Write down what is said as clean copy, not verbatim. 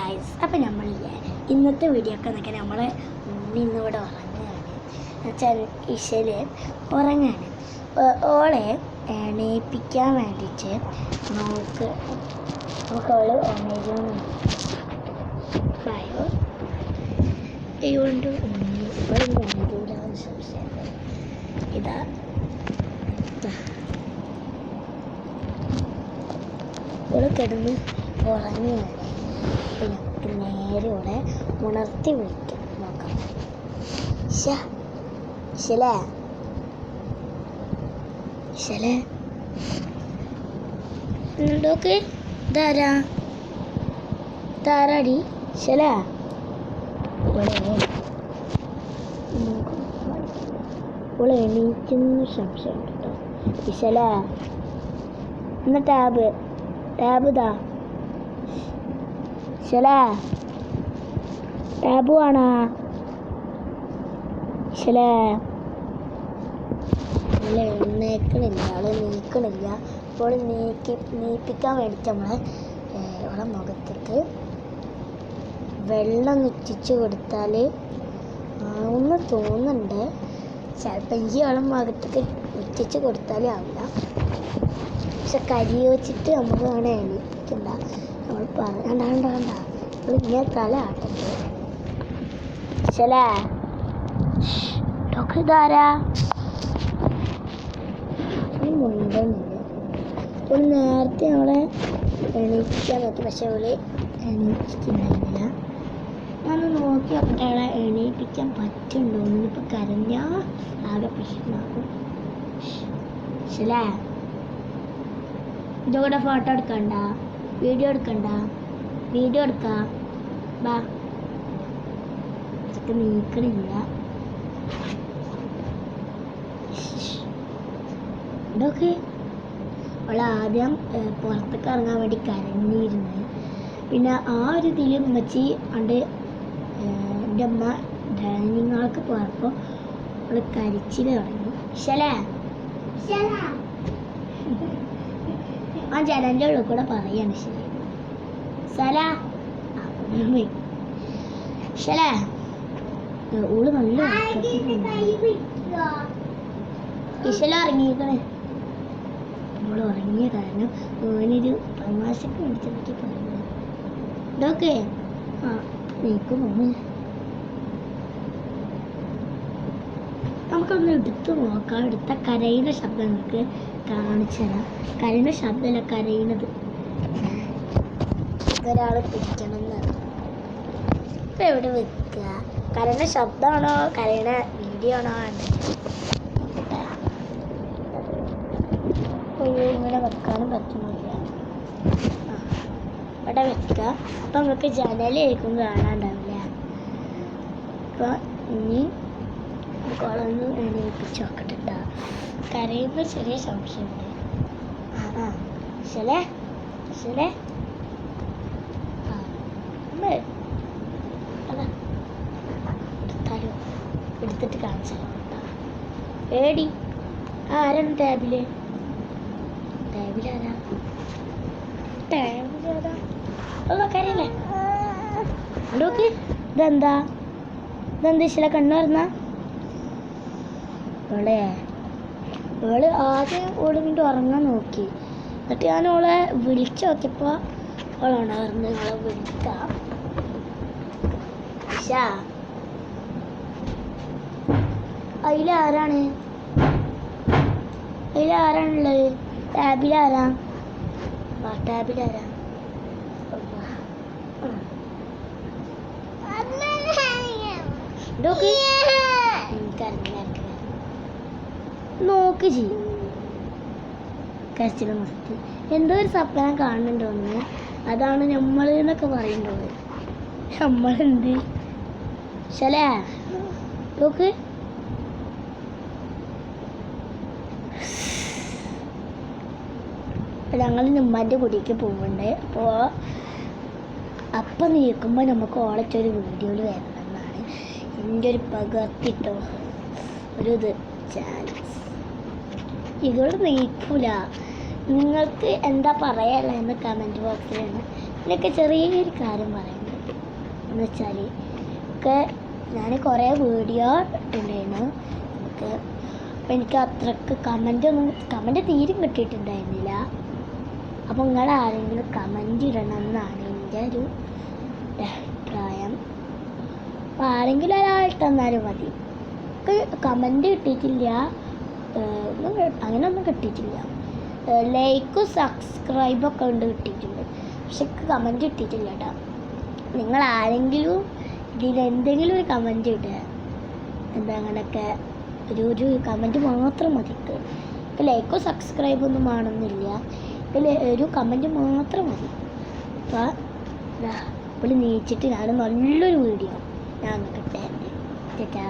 Guys, അപ്പം നമ്മളില്ലേ ഇന്നത്തെ video ഒക്കെ എന്നൊക്കെ നമ്മൾ ഇന്നിവിടെ ഉറങ്ങുകയാണ്. എന്നുവെച്ചാൽ ഇശല് ഉറങ്ങാണ്. ഓളെ എണീപ്പിക്കാൻ വേണ്ടിയിട്ട് നമുക്ക് അവള് ഉണരുന്നു. ഭയോ ഇതുകൊണ്ട് ഇവിടെ ഉണരൂലാന്ന് സംശയമുണ്ട്. ഇതാ ഓള് കിടന്ന് ഉറങ്ങുകയാണ്. അപ്പം നമുക്ക് നേരെ ഓളെ ഉണർത്തി വിളിക്കാം. നോക്കാം. നോക്ക്, ഇതാരാടി ശല. ഓള് എണീക്കുന്ന സംശയം കേട്ടോ. ഇശല ഇന്ന് ടാബ് ഇതാ ശല. ടാബ് വേണോ ശല? അവള് എഴുന്നേക്കണില്ല, അവള് നീക്കണില്ല. അപ്പോൾ നീപ്പിക്കാൻ വേണ്ടിയിട്ട് നമ്മളെ അവളെ മുഖത്തേക്ക് വെള്ളം ഉറ്റിച്ച് കൊടുത്താൽ ആവുമെന്ന് തോന്നുന്നുണ്ട്. ചിലപ്പോൾ ഈ അവളെ മുഖത്തേക്ക് ഉറ്റിച്ച് കൊടുത്താലും ആവില്ല. പക്ഷെ കരി വെച്ചിട്ട് നമുക്ക് അങ്ങനെ എണീക്കണ്ട. നമ്മൾ പറയണ്ട അവൾ ഇങ്ങനെ തല ആട്ടട്ടെ. ശല ഇതാരാ മുണ്ടന്നില്ല. ഒരു നേരത്തെ അവളെ എണീക്കാൻ നോക്കി, പക്ഷെ അവള് എണീപ്പിക്കുന്നില്ല. ഞാനൊന്ന് നോക്കി നോക്കട്ടെ അവളെ എണീപ്പിക്കാൻ പറ്റുന്നുണ്ടോ. ഇന്നിപ്പോൾ കരഞ്ഞാൽ ആകെ പ്രശ്നമാകും. ശല ഇതോടെ ഫോട്ടോ എടുക്കണ്ട, വീഡിയോ എടുക്കാം. ബാ, ഇതൊക്കെ നീക്കണില്ല. ഇതൊക്കെ അവളാദ്യം പുറത്തേക്ക് ഇറങ്ങാൻ വേണ്ടി കരഞ്ഞിരുന്നു. പിന്നെ ആ ഒരു ഇതിൽ ഉമ്മച്ചി എൻ്റെ അമ്മ ഡൈനിങ് ഹാൾക്ക് പോയപ്പോൾ അവൾ കരിച്ചിൽ തുടങ്ങി. ആ ജനൻ്റെ ഉള്ളിൽ കൂടെ പറയാണ് ഓള് നല്ല ഇശല ഇറങ്ങിയിരിക്കണേ. നമ്മൾ ഉറങ്ങിയ കാരണം ഓനൊരു തമാശക്ക് മേടിച്ചെന്നൊക്കെ പറയുന്നത്. ഇതൊക്കെ നീക്കും നമുക്കൊന്ന് എടുത്ത് നോക്കാം. എടുത്ത കരയുന്ന ശബ്ദം നമുക്ക് കാണിച്ചു തരാം. കരയുന്ന ശബ്ദമല്ല, കരയുന്നത്. ഒരാൾ പിടിക്കണം എന്നാണ്. ഇപ്പം എവിടെ വെക്കുക? കരയുന്ന ശബ്ദമാണോ കരയുന്ന വീഡിയോ ആണോ വേണ്ടത്? ഇങ്ങനെ വെക്കാനും പറ്റുന്നില്ല. ഇവിടെ വെക്കുക. അപ്പം നമുക്ക് ജനലായിരിക്കും കാണാണ്ടാവില്ല. അപ്പോൾ ഇനി കുളമൊന്ന് എണീപ്പിച്ച് നോക്കട്ടെ. കരയുമ്പോൾ ചെറിയ സംശയമുണ്ട്. ശലേ എടുത്തിട്ട് കാണിച്ചാൽ ഏടി ആരാണ് ടാബിലാരാ കരയല്ലേ? നോക്ക്, ഇതെന്താ ഇശല കണ്ണു പറഞ്ഞ ഓള് ആദ്യം ഓളിങ്ങിട്ട് ഉറങ്ങാൻ നോക്കി. എന്നിട്ട് ഞാൻ ഓളെ വിളിച്ചു നോക്കിയപ്പോൾ ഓളുണർന്ന്. ഓളെ വിളിക്കാം. അതിലാരാണുള്ളത്? ടാബിലാരാ? നോക്ക് കരച്ചില മസ്തി. എന്തോ ഒരു സ്വപ്നം കാണുന്നുണ്ടോന്ന്. അതാണ് നമ്മൾ എന്നൊക്കെ പറയുന്നത്. നമ്മളെന്ത് ശല നോക്ക്. ഞങ്ങൾ ഉമ്മാൻ്റെ കുടിക്ക് പോകുന്നുണ്ട്. അപ്പം നീക്കുമ്പോൾ നമുക്ക് ഓളച്ചൊരു വീഡിയോയിൽ വരണമെന്നാണ് എൻ്റെ ഒരു പകർത്തിട്ടോ ഒരു ചാൻസ്. ഇതോട് നീക്കൂല. നിങ്ങൾക്ക് എന്താ പറയാനുള്ളത് എന്ന് കമൻറ്റ് ബോക്സിലാണ്. ഇതിനൊക്കെ ചെറിയൊരു കാര്യം പറയുന്നത്. എന്ന് വെച്ചാൽ ഒക്കെ ഞാൻ കുറേ വീഡിയോ ഇട്ടിട്ടുണ്ടായിരുന്നു നമുക്ക്. അപ്പം എനിക്ക് അത്രക്ക് കമൻറ്റ് തീരും കിട്ടിയിട്ടുണ്ടായിരുന്നില്ല. അപ്പോൾ നിങ്ങൾ ആരെങ്കിലും കമൻറ്റ് ഇടണം എന്നാണ് എൻ്റെ ഒരു അഭിപ്രായം. അപ്പോൾ ആരെങ്കിലും ഒരാൾ തന്നാലും മതി. കമൻറ്റ് കിട്ടിയിട്ടില്ല, അങ്ങനെയൊന്നും കിട്ടിയിട്ടില്ല. ലൈക്കും സബ്സ്ക്രൈബൊക്കെ ഉണ്ട് കിട്ടിയിട്ടുണ്ട്, പക്ഷെ കമൻറ്റ് കിട്ടിയിട്ടില്ല കേട്ടോ. നിങ്ങൾ ആരെങ്കിലും ഇതിലെന്തെങ്കിലും ഒരു കമൻറ്റ് ഇടുക, എന്താ അങ്ങനെയൊക്കെ ഒരു കമൻറ്റ് മാത്രം മതി. ലൈക്കോ സബ്സ്ക്രൈബൊന്നും വേണമെന്നില്ല, ഒരു കമൻറ്റ് മാത്രം മതി. അപ്പോൾ ഇപ്പോൾ നീച്ചിട്ട് ഞാൻ നല്ലൊരു വീഡിയോ ഞാൻ കിട്ടാറുണ്ട്. ചേട്ടാ.